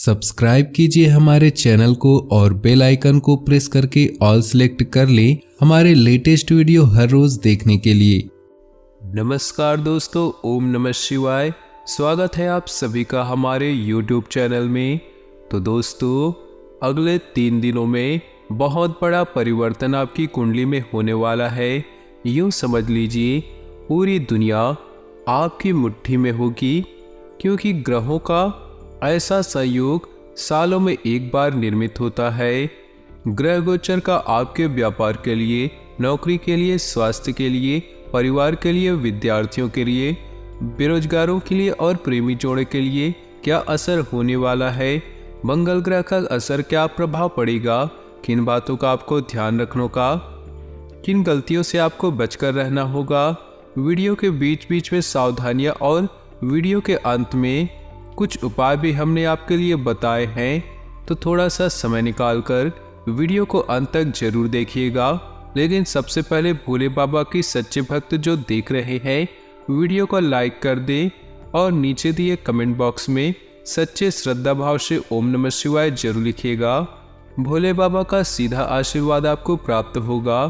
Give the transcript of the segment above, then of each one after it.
Subscribe कीजिए हमारे channel को और बेल आइकन को प्रेस करके ऑल सेलेक्ट कर लें हमारे लेटेस्ट वीडियो हर रोज देखने के लिए। नमस्कार दोस्तों, ओम नमः शिवाय। स्वागत है आप सभी का हमारे YouTube चैनल में। तो दोस्तों, अगले 3 दिनों में बहुत बड़ा परिवर्तन आपकी कुंडली में होने वाला है। यूँ समझ लीजिए पूरी दुनिया आपकी मुट्ठी में होगी, क्योंकि ग्रहों का ऐसा संयोग सालों में एक बार निर्मित होता है। ग्रह गोचर का आपके व्यापार के लिए, नौकरी के लिए, स्वास्थ्य के लिए, परिवार के लिए, विद्यार्थियों के लिए, बेरोजगारों के लिए और प्रेमी जोड़े के लिए क्या असर होने वाला है। मंगल ग्रह का असर क्या प्रभाव पड़ेगा, किन बातों का आपको ध्यान रखने का, किन गलतियों से आपको बचकर रहना होगा। वीडियो के बीच बीच में सावधानियां और वीडियो के अंत में कुछ उपाय भी हमने आपके लिए बताए हैं, तो थोड़ा सा समय निकालकर वीडियो को अंत तक जरूर देखिएगा। लेकिन सबसे पहले भोले बाबा की सच्चे भक्त जो देख रहे हैं, वीडियो को लाइक कर दें और नीचे दिए कमेंट बॉक्स में सच्चे श्रद्धा भाव से ओम नमः शिवाय जरूर लिखिएगा। भोले बाबा का सीधा आशीर्वाद आपको प्राप्त होगा।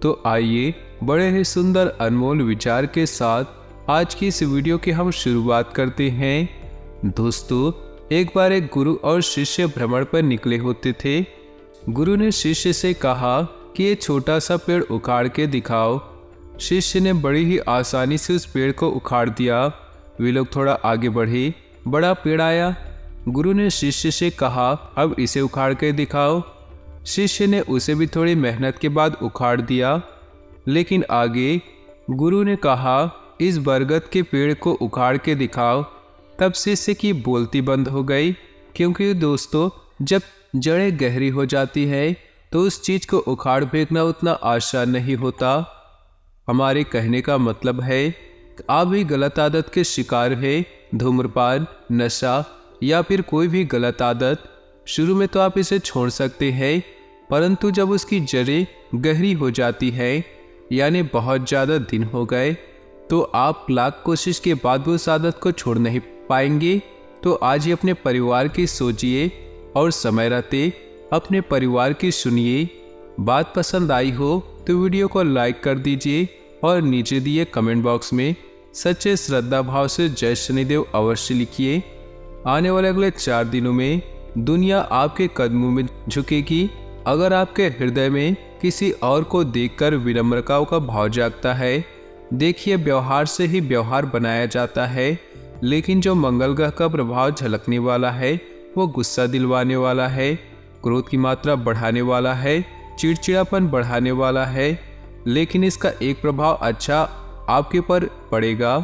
तो आइए बड़े ही सुंदर अनमोल विचार के साथ आज की इस वीडियो की हम शुरुआत करते हैं। दोस्तों, एक बार एक गुरु और शिष्य भ्रमण पर निकले होते थे। गुरु ने शिष्य से कहा कि ये छोटा सा पेड़ उखाड़ के दिखाओ। शिष्य ने बड़ी ही आसानी से उस पेड़ को उखाड़ दिया। वे लोग थोड़ा आगे बढ़े, बड़ा पेड़ आया। गुरु ने शिष्य से कहा, अब इसे उखाड़ के दिखाओ। शिष्य ने उसे भी थोड़ी मेहनत के बाद उखाड़ दिया, लेकिन आगे गुरु ने कहा, इस बरगद के पेड़ को उखाड़ के दिखाओ। तब शिष्य की बोलती बंद हो गई, क्योंकि दोस्तों, जब जड़ें गहरी हो जाती है तो उस चीज़ को उखाड़ फेंकना उतना आसान नहीं होता। हमारे कहने का मतलब है कि आप भी गलत आदत के शिकार है, धूम्रपान, नशा या फिर कोई भी गलत आदत। शुरू में तो आप इसे छोड़ सकते हैं, परंतु जब उसकी जड़ें गहरी हो जाती है, यानी बहुत ज़्यादा दिन हो गए, तो आप लाख कोशिश के बाद भी उस आदत को छोड़ नहीं पाएंगे। तो आज ही अपने परिवार की सोचिए और समय रहते अपने परिवार की सुनिए। बात पसंद आई हो तो वीडियो को लाइक कर दीजिए और नीचे दिए कमेंट बॉक्स में सच्चे श्रद्धा भाव से जय शनिदेव अवश्य लिखिए। आने वाले अगले 4 दिनों में दुनिया आपके कदमों में झुकेगी। अगर आपके हृदय में किसी और को देखकर विनम्रता का भाव जागता है, देखिए व्यवहार से ही व्यवहार बनाया जाता है, लेकिन जो मंगल ग्रह का प्रभाव झलकने वाला है वो गुस्सा दिलवाने वाला है, क्रोध की मात्रा बढ़ाने वाला है, चिड़चिड़ापन बढ़ाने वाला है। लेकिन इसका एक प्रभाव अच्छा आपके ऊपर पड़ेगा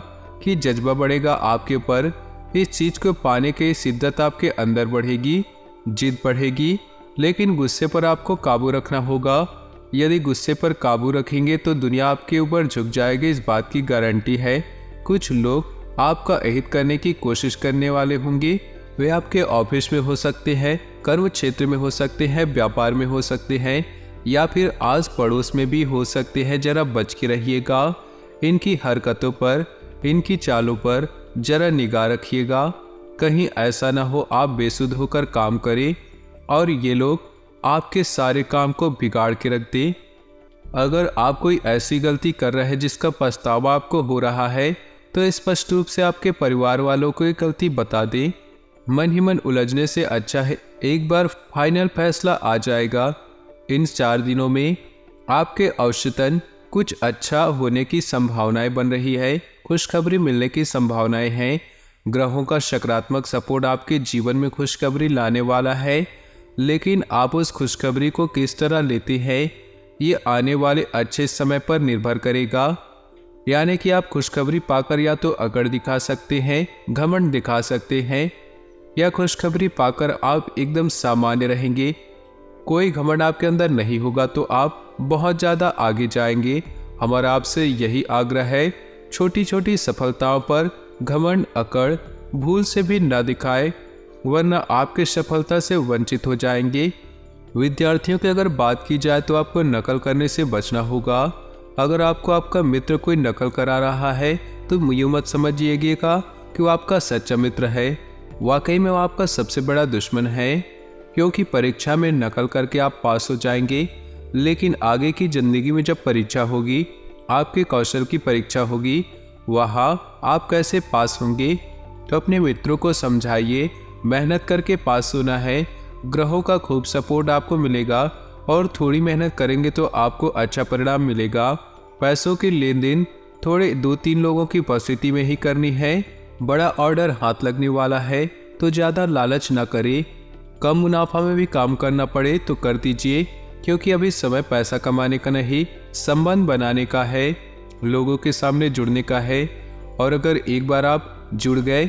कि जज्बा बढ़ेगा आपके ऊपर। इस चीज़ को पाने की शिद्दत आपके अंदर बढ़ेगी, जिद बढ़ेगी। लेकिन गुस्से पर आपको काबू रखना होगा। यदि गुस्से पर काबू रखेंगे तो दुनिया आपके ऊपर झुक जाएगी, इस बात की गारंटी है। कुछ लोग आपका अहित करने की कोशिश करने वाले होंगे। वे आपके ऑफिस में हो सकते हैं, कर्म क्षेत्र में हो सकते हैं, व्यापार में हो सकते हैं, या फिर आस पड़ोस में भी हो सकते हैं। जरा बच के रहिएगा। इनकी हरकतों पर, इनकी चालों पर जरा निगाह रखिएगा। कहीं ऐसा ना हो आप बेसुध होकर काम करें और ये लोग आपके सारे काम को बिगाड़ के रख दें। अगर आप कोई ऐसी गलती कर रहे हैं जिसका पछतावा आपको हो रहा है, तो स्पष्ट रूप से आपके परिवार वालों को ये गलती बता दें। मन ही मन उलझने से अच्छा है एक बार फाइनल फैसला आ जाएगा। इन 4 दिनों में आपके औसतन कुछ अच्छा होने की संभावनाएं बन रही है, खुशखबरी मिलने की संभावनाएं हैं। ग्रहों का सकारात्मक सपोर्ट आपके जीवन में खुशखबरी लाने वाला है, लेकिन आप उस खुशखबरी को किस तरह लेते हैं ये आने वाले अच्छे समय पर निर्भर करेगा। यानी कि आप खुशखबरी पाकर या तो अकड़ दिखा सकते हैं, घमंड दिखा सकते हैं, या खुशखबरी पाकर आप एकदम सामान्य रहेंगे। कोई घमंड आपके अंदर नहीं होगा तो आप बहुत ज़्यादा आगे जाएंगे। हमारा आपसे यही आग्रह है, छोटी छोटी सफलताओं पर घमंड, अकड़ भूल से भी न दिखाए, वरना आपके सफलता से वंचित हो जाएंगे। विद्यार्थियों की अगर बात की जाए तो आपको नकल करने से बचना होगा। अगर आपको आपका मित्र कोई नकल करा रहा है तो यूँ मत समझिएगा कि वो आपका सच्चा मित्र है। वाकई में वो आपका सबसे बड़ा दुश्मन है, क्योंकि परीक्षा में नकल करके आप पास हो जाएंगे, लेकिन आगे की जिंदगी में जब परीक्षा होगी, आपके कौशल की परीक्षा होगी, वहाँ आप कैसे पास होंगे। तो अपने मित्रों को समझाइए, मेहनत करके पास होना है, ग्रहों का खूब सपोर्ट आपको मिलेगा और थोड़ी मेहनत करेंगे तो आपको अच्छा परिणाम मिलेगा। पैसों की लेन देन थोड़े 2-3 लोगों की उपस्थिति में ही करनी है। बड़ा ऑर्डर हाथ लगने वाला है तो ज़्यादा लालच ना करें। कम मुनाफा में भी काम करना पड़े तो कर दीजिए, क्योंकि अभी समय पैसा कमाने का नहीं, संबंध बनाने का है, लोगों के सामने जुड़ने का है। और अगर एक बार आप जुड़ गए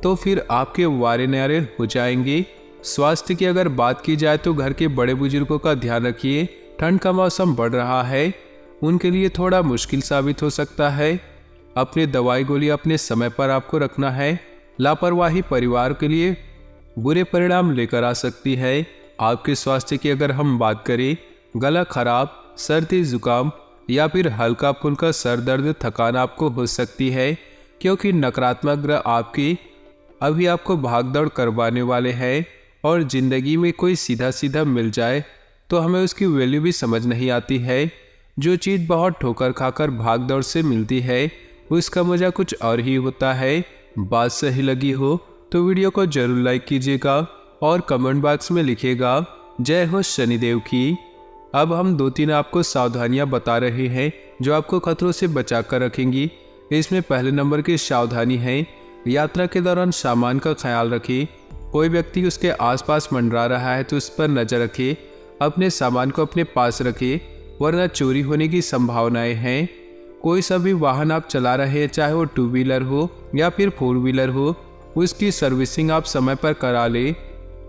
तो फिर आपके वारे न्यारे हो जाएंगे। स्वास्थ्य की अगर बात की जाए तो घर के बड़े बुजुर्गों का ध्यान रखिए। ठंड का मौसम बढ़ रहा है, उनके लिए थोड़ा मुश्किल साबित हो सकता है। अपनी दवाई गोली अपने समय पर आपको रखना है। लापरवाही परिवार के लिए बुरे परिणाम लेकर आ सकती है। आपके स्वास्थ्य की अगर हम बात करें, गला खराब, सर्दी जुकाम या फिर हल्का फुल्का सर दर्द, थकान आपको हो सकती है, क्योंकि नकारात्मक ग्रह आपकी अभी आपको भागदौड़ करवाने वाले हैं। और ज़िंदगी में कोई सीधा सीधा मिल जाए तो हमें उसकी वैल्यू भी समझ नहीं आती है। जो चीज़ बहुत ठोकर खाकर भागदौड़ से मिलती है, उसका मज़ा कुछ और ही होता है। बात सही लगी हो तो वीडियो को जरूर लाइक कीजिएगा और कमेंट बॉक्स में लिखिएगा जय हो शनिदेव की। अब हम 2-3 आपको सावधानियां बता रहे हैं जो आपको खतरों से बचा कर रखेंगी। इसमें पहले नंबर की सावधानी है, यात्रा के दौरान सामान का ख्याल रखें। कोई व्यक्ति उसके आसपास मंडरा रहा है तो उस पर नजर रखें। अपने सामान को अपने पास रखें, वरना चोरी होने की संभावनाएं हैं। कोई सा भी वाहन आप चला रहे हैं, चाहे वो 2 व्हीलर हो या फिर 4 व्हीलर हो, उसकी सर्विसिंग आप समय पर करा ले,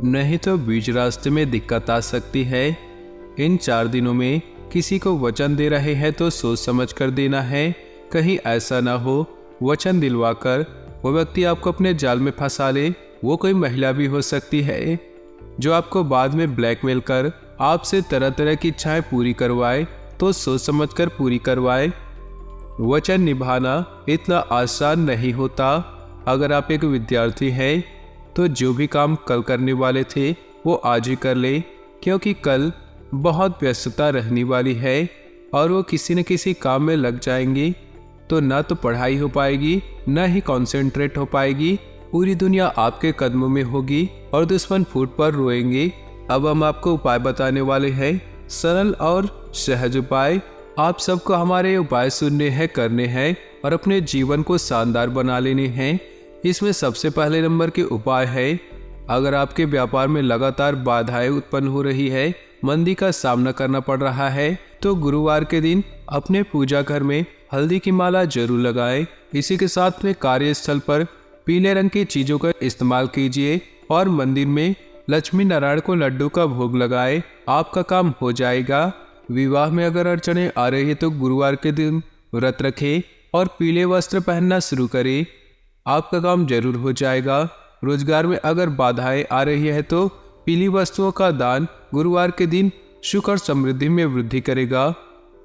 नहीं तो बीच रास्ते में दिक्कत आ सकती है। इन 4 दिनों में किसी को वचन दे रहे हैं तो सोच समझ कर देना है। कहीं ऐसा ना हो वचन दिलवाकर वो व्यक्ति आपको अपने जाल में फंसा ले। वो कोई महिला भी हो सकती है जो आपको बाद में ब्लैकमेल कर आपसे तरह तरह की इच्छाएं पूरी करवाए, तो सोच समझ कर पूरी करवाए। वचन निभाना इतना आसान नहीं होता। अगर आप एक विद्यार्थी हैं तो जो भी काम कल करने वाले थे वो आज ही कर ले, क्योंकि कल बहुत व्यस्तता रहने वाली है और वो किसी न किसी काम में लग जाएंगी, तो ना तो पढ़ाई हो पाएगी ना ही कंसंट्रेट हो पाएगी। पूरी दुनिया आपके कदमों में होगी और दुश्मन फूट पर रोएंगे। अब हम आपको उपाय बताने वाले हैं, सरल और सहज उपाय। आप सबको हमारे उपाय सुनने हैं, करने हैं और अपने जीवन को शानदार बना लेने हैं। इसमें सबसे पहले नंबर के उपाय है, अगर आपके व्यापार में लगातार बाधाएं उत्पन्न हो रही है, मंदी का सामना करना पड़ रहा है, तो गुरुवार के दिन अपने पूजा घर में हल्दी की माला जरूर लगाएं। इसी के साथ में कार्यस्थल पर पीले रंग की चीजों का इस्तेमाल कीजिए और मंदिर में लक्ष्मी नारायण को लड्डू का भोग लगाए, आपका काम हो जाएगा। विवाह में अगर अड़चने आ रही है तो गुरुवार के दिन व्रत रखें और पीले वस्त्र पहनना शुरू करें, आपका काम जरूर हो जाएगा। रोजगार में अगर बाधाएं आ रही है तो पीली वस्तुओं का दान गुरुवार के दिन सुख और समृद्धि में वृद्धि करेगा।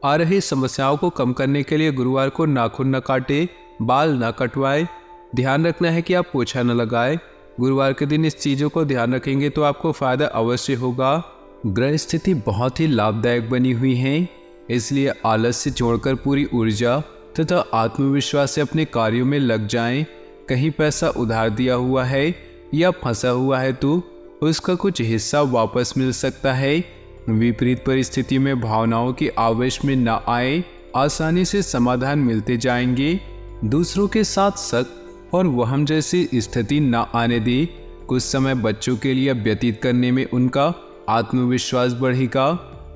आ रही समस्याओं को कम करने के लिए गुरुवार को नाखून न काटे, बाल न कटवाए। ध्यान रखना है कि आप पोछा न लगाए। गुरुवार के दिन इस चीज़ों को ध्यान रखेंगे तो आपको फायदा अवश्य होगा। ग्रह स्थिति बहुत ही लाभदायक बनी हुई है, इसलिए आलस से छोड़कर पूरी ऊर्जा तथा आत्मविश्वास से अपने कार्यों में लग जाएं। कहीं पैसा उधार दिया हुआ है या फंसा हुआ है तो उसका कुछ हिस्सा वापस मिल सकता है। विपरीत परिस्थिति में भावनाओं के आवेश में न आए, आसानी से समाधान मिलते जाएंगे। दूसरों के साथ शक और वहम जैसी स्थिति न आने दे। कुछ समय बच्चों के लिए व्यतीत करने में उनका आत्मविश्वास बढ़ेगा।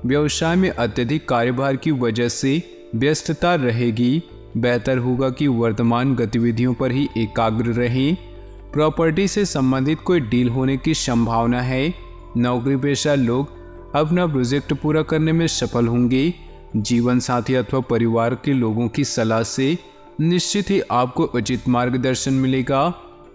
व्यवसाय में अत्यधिक कार्यभार की वजह से व्यस्तता रहेगी। बेहतर होगा कि वर्तमान गतिविधियों पर ही एकाग्र रहें। प्रॉपर्टी से संबंधित कोई डील होने की संभावना है। नौकरी पेशा लोग अपना प्रोजेक्ट पूरा करने में सफल होंगे। जीवन साथी अथवा परिवार के लोगों की सलाह से निश्चित ही आपको उचित मार्गदर्शन मिलेगा।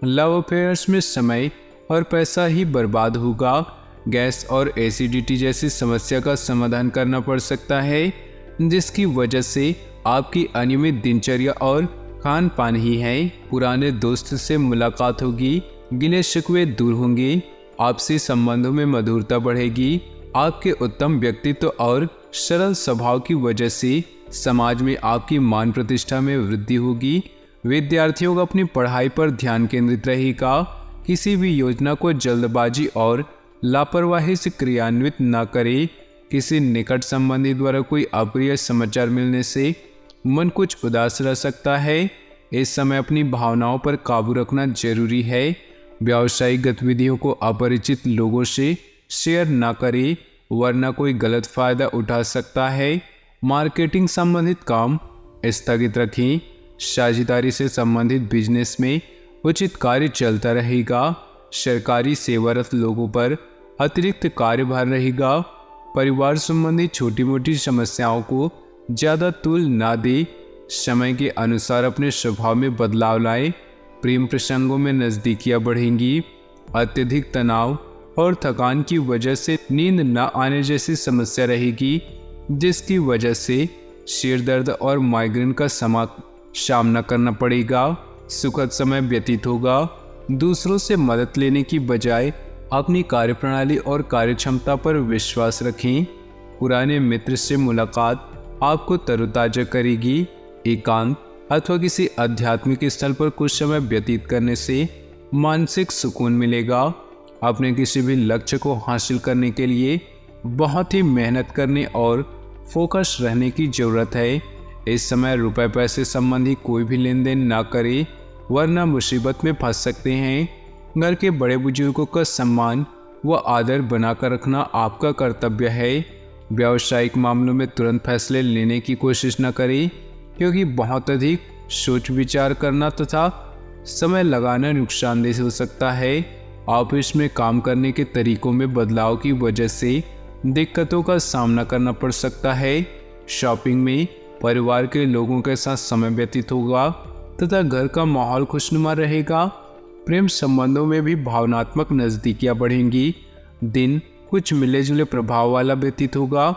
लव अफेयर्स में समय और पैसा ही बर्बाद होगा। गैस और एसिडिटी जैसी समस्या का समाधान करना पड़ सकता है, जिसकी वजह से आपकी अनियमित दिनचर्या और खान पान ही है। पुराने दोस्त से मुलाकात होगी, गिले शिकवे दूर होंगे, आपसी संबंधों में मधुरता बढ़ेगी। आपके उत्तम व्यक्तित्व और सरल स्वभाव की वजह से समाज में आपकी मान प्रतिष्ठा में वृद्धि होगी। विद्यार्थियों को अपनी पढ़ाई पर ध्यान केंद्रित रहेगा। किसी भी योजना को जल्दबाजी और लापरवाही से क्रियान्वित न करें। किसी निकट संबंधी द्वारा कोई अप्रिय समाचार मिलने से मन कुछ उदास रह सकता है। इस समय अपनी भावनाओं पर काबू रखना जरूरी है। व्यावसायिक गतिविधियों को अपरिचित लोगों से शेयर न करें, वरना कोई गलत फायदा उठा सकता है। मार्केटिंग संबंधित काम स्थगित रखें। साझेदारी से संबंधित बिजनेस में उचित कार्य चलता रहेगा। सरकारी सेवारत लोगों पर अतिरिक्त कार्यभार रहेगा। परिवार संबंधी छोटी मोटी समस्याओं को ज़्यादा तूल ना दे। समय के अनुसार अपने स्वभाव में बदलाव लाएं। प्रेम प्रसंगों में नज़दीकियां बढ़ेंगी। अत्यधिक तनाव और थकान की वजह से नींद न आने जैसी समस्या रहेगी, जिसकी वजह से सिर दर्द और माइग्रेन का सामना करना पड़ेगा। सुखद समय व्यतीत होगा। दूसरों से मदद लेने की बजाय अपनी कार्यप्रणाली और कार्यक्षमता पर विश्वास रखें। पुराने मित्र से मुलाकात आपको तरोताजा करेगी। एकांत अथवा किसी आध्यात्मिक स्थल पर कुछ समय व्यतीत करने से मानसिक सुकून मिलेगा। अपने किसी भी लक्ष्य को हासिल करने के लिए बहुत ही मेहनत करने और फोकस रहने की ज़रूरत है। इस समय रुपए पैसे संबंधी कोई भी लेन देन ना करें, वरना मुसीबत में फंस सकते हैं। घर के बड़े बुजुर्गों का सम्मान व आदर बनाकर रखना आपका कर्तव्य है। व्यावसायिक मामलों में तुरंत फैसले लेने की कोशिश न करें, क्योंकि बहुत अधिक सोच विचार करना तथा समय लगाना नुकसानदेह हो सकता है। ऑफिस में काम करने के तरीकों में बदलाव की वजह से दिक्कतों का सामना करना पड़ सकता है। शॉपिंग में परिवार के लोगों के साथ समय व्यतीत होगा तथा घर का माहौल खुशनुमा रहेगा। प्रेम संबंधों में भी भावनात्मक नज़दीकियां बढ़ेंगी। दिन कुछ मिले जुले प्रभाव वाला व्यतीत होगा।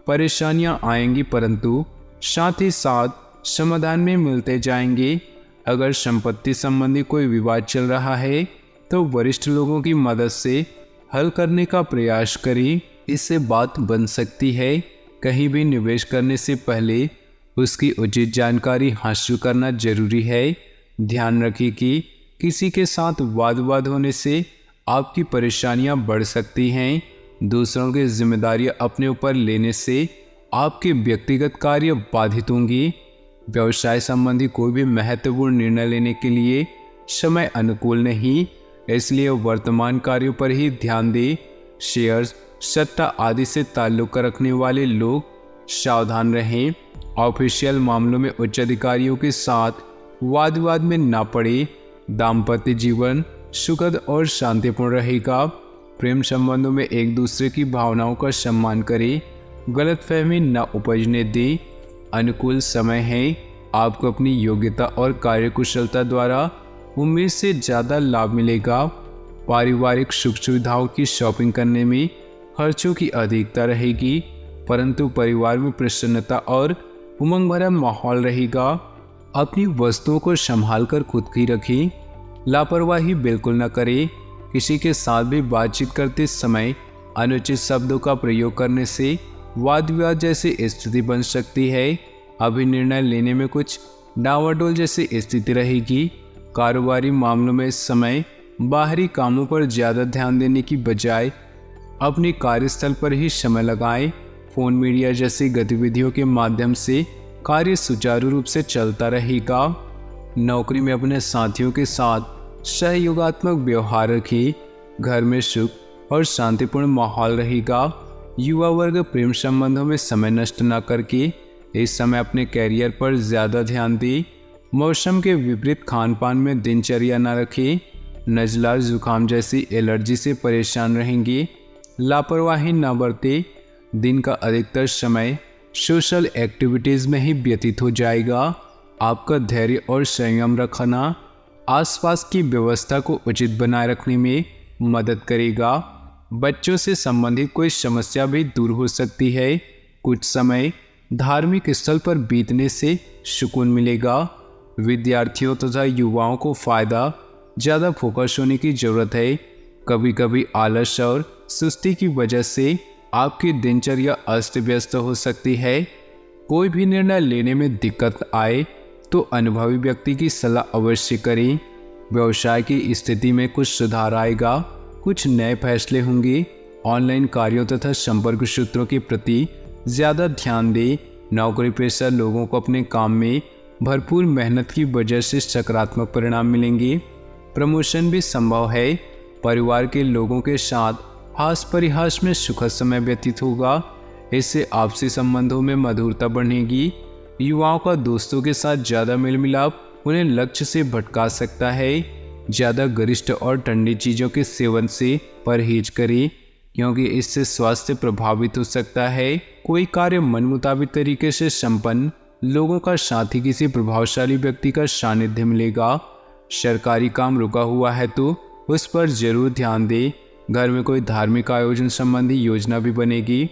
परेशानियां आएंगी, परंतु साथ ही साथ समाधान में मिलते जाएंगे। अगर संपत्ति संबंधी कोई विवाद चल रहा है तो वरिष्ठ लोगों की मदद से हल करने का प्रयास करें, इससे बात बन सकती है। कहीं भी निवेश करने से पहले उसकी उचित जानकारी हासिल करना जरूरी है। ध्यान रखें कि किसी के साथ वाद विवाद होने से आपकी परेशानियां बढ़ सकती हैं। दूसरों की जिम्मेदारियां अपने ऊपर लेने से आपके व्यक्तिगत कार्य बाधित होंगी। व्यवसाय संबंधी कोई भी महत्वपूर्ण निर्णय लेने के लिए समय अनुकूल नहीं, इसलिए वर्तमान कार्यों पर ही ध्यान दें। शेयर्स, सट्टा आदि से ताल्लुक रखने वाले लोग सावधान रहें। ऑफिशियल मामलों में उच्च अधिकारियों के साथ वाद विवाद में ना पड़े। दाम्पत्य जीवन सुखद और शांतिपूर्ण रहेगा। प्रेम संबंधों में एक दूसरे की भावनाओं का सम्मान करें। गलतफहमी न उपजने दें। अनुकूल समय है। आपको अपनी योग्यता और कार्यकुशलता द्वारा उम्मीद से ज़्यादा लाभ मिलेगा। पारिवारिक सुख सुविधाओं की शॉपिंग करने में खर्चों की अधिकता रहेगी, परंतु परिवार में प्रसन्नता और उमंग भरा माहौल रहेगा। अपनी वस्तुओं को संभाल कर खुद की रखें। लापरवाही बिल्कुल न करें। किसी के साथ भी बातचीत करते समय अनुचित शब्दों का प्रयोग करने से वाद विवाद जैसी स्थिति बन सकती है। अभी निर्णय लेने में कुछ डावाडोल जैसी स्थिति रहेगी। कारोबारी मामलों में इस समय बाहरी कामों पर ज़्यादा ध्यान देने की बजाय अपनी कार्यस्थल पर ही समय लगाएं। फोन मीडिया जैसी गतिविधियों के माध्यम से कार्य सुचारू रूप से चलता रहेगा। नौकरी में अपने साथियों के साथ सहयोगात्मक व्यवहार रखें। घर में सुख और शांतिपूर्ण माहौल रहेगा। युवा वर्ग प्रेम संबंधों में समय नष्ट न करके इस समय अपने कैरियर पर ज़्यादा ध्यान दें। मौसम के विपरीत खान पान में दिनचर्या न रखें। नज़ला जुकाम जैसी एलर्जी से परेशान रहेंगे। लापरवाही न बरतें। दिन का अधिकतर समय सोशल एक्टिविटीज़ में ही व्यतीत हो जाएगा। आपका धैर्य और संयम रखना आसपास की व्यवस्था को उचित बनाए रखने में मदद करेगा। बच्चों से संबंधित कोई समस्या भी दूर हो सकती है। कुछ समय धार्मिक स्थल पर बीतने से सुकून मिलेगा। विद्यार्थियों तथा युवाओं को फायदा ज़्यादा फोकस होने की ज़रूरत है। कभी कभी आलस और सुस्ती की वजह से आपकी दिनचर्या अस्त व्यस्त हो सकती है। कोई भी निर्णय लेने में दिक्कत आए तो अनुभवी व्यक्ति की सलाह अवश्य करें। व्यवसाय की स्थिति में कुछ सुधार आएगा, कुछ नए फैसले होंगे। ऑनलाइन कार्यों तथा संपर्क सूत्रों के प्रति ज़्यादा ध्यान दें। नौकरी पेशा लोगों को अपने काम में भरपूर मेहनत की वजह से सकारात्मक परिणाम मिलेंगे। प्रमोशन भी संभव है। परिवार के लोगों के साथ हास परिहास में सुखद समय व्यतीत होगा। इससे आपसी संबंधों में मधुरता बढ़ेगी। युवाओं का दोस्तों के साथ ज़्यादा मेल मिलाप उन्हें लक्ष्य से भटका सकता है। ज़्यादा गरिष्ठ और ठंडी चीज़ों के सेवन से परहेज करें, क्योंकि इससे स्वास्थ्य प्रभावित हो सकता है। कोई कार्य मन मुताबिक तरीके से संपन्न लोगों का साथ ही किसी प्रभावशाली व्यक्ति का सानिध्य मिलेगा। सरकारी काम रुका हुआ है तो उस पर जरूर ध्यान दें। घर में कोई धार्मिक आयोजन संबंधी योजना भी बनेगी।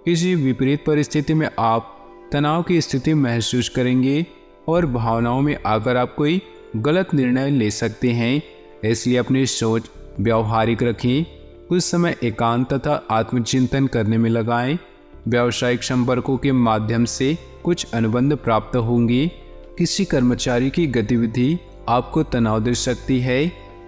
किसी विपरीत परिस्थिति में आप तनाव की स्थिति महसूस करेंगे और भावनाओं में आकर आप कोई गलत निर्णय ले सकते हैं। इसलिए अपनी सोच व्यावहारिक रखें। कुछ समय एकांत तथा आत्मचिंतन करने में लगाएं। व्यावसायिक संपर्कों के माध्यम से कुछ अनुबंध प्राप्त होंगे। किसी कर्मचारी की गतिविधि आपको तनाव दे सकती है।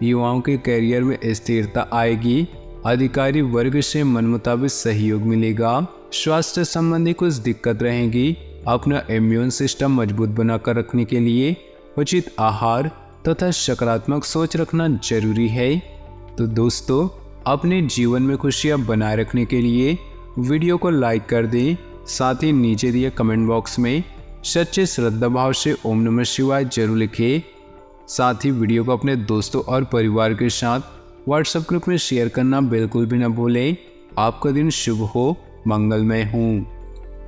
युवाओं के करियर में स्थिरता आएगी। अधिकारी वर्ग से मनमुताबिक सहयोग मिलेगा। स्वास्थ्य संबंधी कुछ दिक्कत रहेगी। अपना इम्यून सिस्टम मजबूत बनाकर रखने के लिए उचित आहार तथा सकारात्मक सोच रखना जरूरी है। तो दोस्तों, अपने जीवन में खुशियां बनाए रखने के लिए वीडियो को लाइक कर दें। साथ ही नीचे दिए कमेंट बॉक्स में सच्चे श्रद्धा भाव से ओम नमः शिवाय जरूर लिखें। साथ ही वीडियो को अपने दोस्तों और परिवार के साथ व्हाट्सएप ग्रुप में शेयर करना बिल्कुल भी न भूलें। आपका दिन शुभ हो, मंगलमय हो।